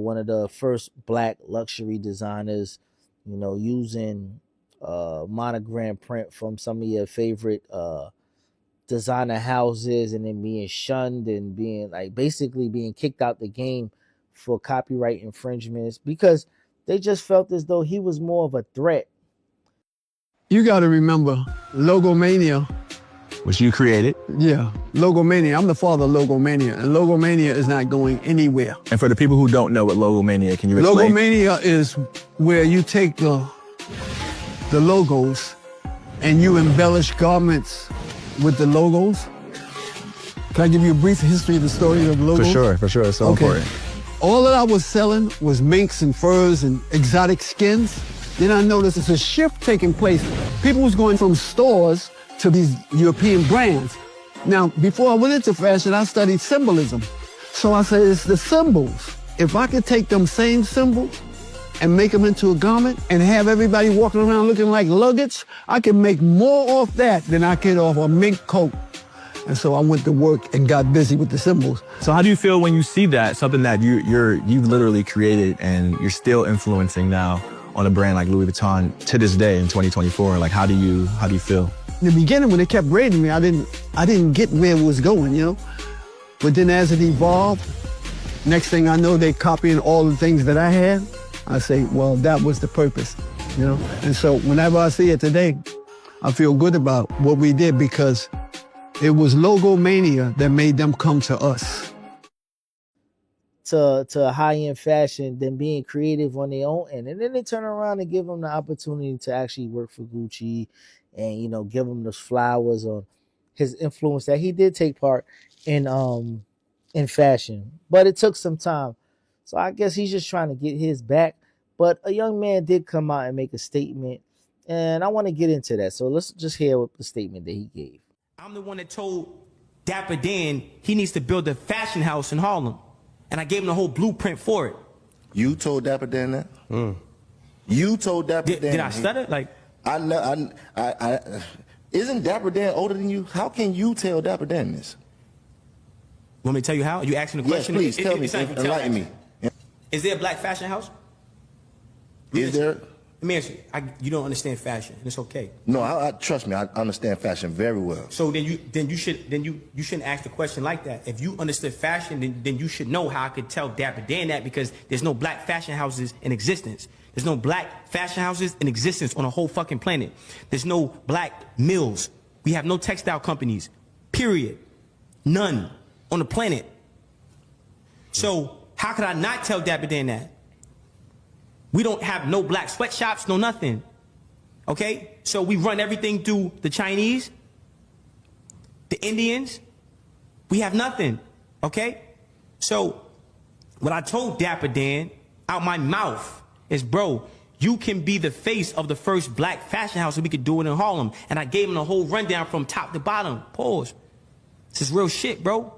One of the first black luxury designers, using monogram print from some of your favorite designer houses, and then being shunned and being like basically being kicked out the game for copyright infringements because they just felt as though he was more of a threat. You got to remember Logomania. Which you created. Yeah, Logomania. I'm the father of Logomania, and Logomania is not going anywhere. And for the people who don't know what Logomania, can you explain? Logomania is where you take the logos and you embellish garments with the logos. Can I give you a brief history of the story of the logos? For sure. It's so important. All that I was selling was minks and furs and exotic skins. Then I noticed there's a shift taking place. People was going from stores to these European brands. Now, before I went into fashion, I studied symbolism. So I said, it's the symbols. If I could take them same symbols and make them into a garment and have everybody walking around looking like luggage, I can make more off that than I could off a mink coat. And so I went to work and got busy with the symbols. So how do you feel when you see that, something that you've literally created and you're still influencing now on a brand like Louis Vuitton to this day in 2024? Like, how do you feel? In the beginning, when they kept rating me, I didn't get where it was going, But then as it evolved, next thing I know, they copying all the things that I had. I say, well, that was the purpose, And so whenever I see it today, I feel good about what we did because it was Logomania that made them come to us. To high-end fashion than being creative on their own end. And then they turn around and give them the opportunity to actually work for Gucci and, give him those flowers on his influence that he did take part in fashion. But it took some time. So I guess he's just trying to get his back. But a young man did come out and make a statement. And I want to get into that. So let's just hear what the statement that he gave. I'm the one that told Dapper Dan he needs to build a fashion house in Harlem. And I gave him the whole blueprint for it. You told Dapper Dan that? You told Dapper Dan. Did I stutter? Like, isn't Dapper Dan older than you? How can you tell Dapper Dan this? Want me to tell you how? You asking the question? Yes, please tell me. Enlighten me. Is there a black fashion house? Is there? Let me answer you. You don't understand fashion, and it's okay. No, I trust me. I understand fashion very well. So then you shouldn't ask the question like that. If you understood fashion, then you should know how I could tell Dapper Dan that, because there's no black fashion houses in existence. There's no black fashion houses in existence on a whole fucking planet. There's no black mills. We have no textile companies. Period. None on the planet. So how could I not tell Dapper Dan that? We don't have no black sweatshops, no nothing. Okay? So we run everything through the Chinese, the Indians. We have nothing. Okay? So what I told Dapper Dan out my mouth is, bro, you can be the face of the first black fashion house, and we could do it in Harlem. And I gave him the whole rundown from top to bottom. Pause. This is real shit, bro.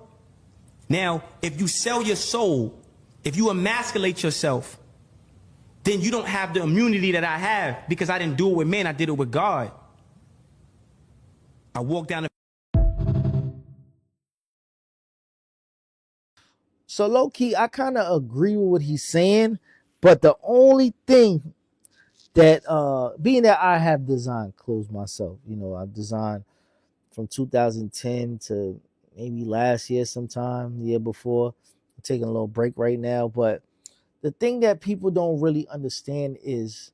Now, if you sell your soul, if you emasculate yourself, then you don't have the immunity that I have, because I didn't do it with man, I did it with God. I walked down the... So low-key, I kind of agree with what he's saying, but the only thing that, being that I have designed clothes myself, I've designed from 2010 to maybe last year sometime, the year before. I'm taking a little break right now, but the thing that people don't really understand is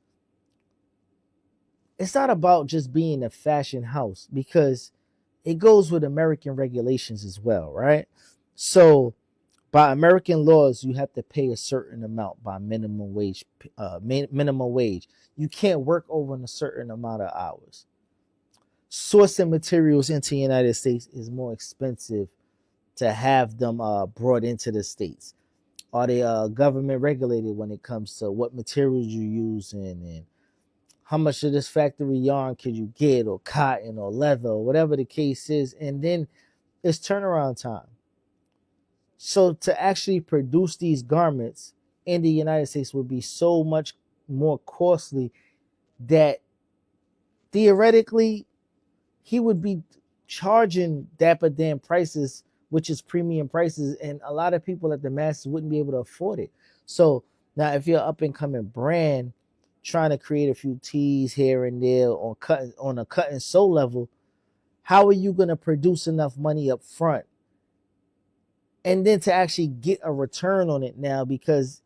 it's not about just being a fashion house, because it goes with American regulations as well, right? So by American laws, you have to pay a certain amount by minimum wage. You can't work over a certain amount of hours. Sourcing materials into the United States is more expensive to have them brought into the States. Are they government regulated when it comes to what materials you use and how much of this factory yarn could you get, or cotton or leather or whatever the case is? And then it's turnaround time. So to actually produce these garments in the United States would be so much more costly that theoretically he would be charging Dapper Dan prices, which is premium prices, and a lot of people at the masses wouldn't be able to afford it. So now if you're an up and coming brand trying to create a few tees here and there on a cut and sew level, how are you going to produce enough money up front and then to actually get a return on it now? Because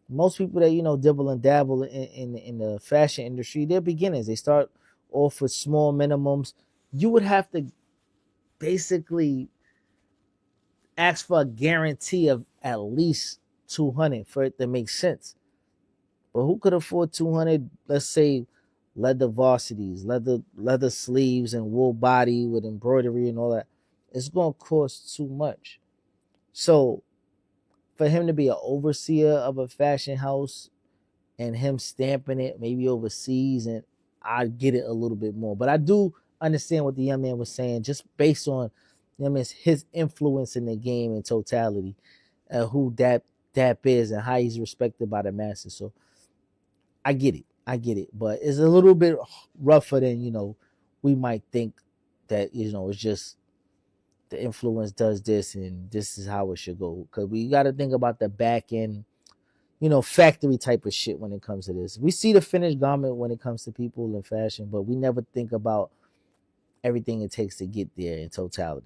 most people that dibble and dabble in the fashion industry, they're beginners. They start off with small minimums. You would have to basically ask for a guarantee of at least 200 for it to make sense. But who could afford 200? Let's say leather varsities, leather sleeves, and wool body with embroidery and all that. It's gonna cost too much. So for him to be an overseer of a fashion house and him stamping it maybe overseas, and I get it a little bit more. But I do understand what the young man was saying, just based on his influence in the game in totality, who Dap is and how he's respected by the masses. So I get it, but it's a little bit rougher than we might think that it's just the influence does this and this is how it should go. Because we got to think about the back end, factory type of shit when it comes to this. We see the finished garment when it comes to people in fashion, but we never think about everything it takes to get there in totality.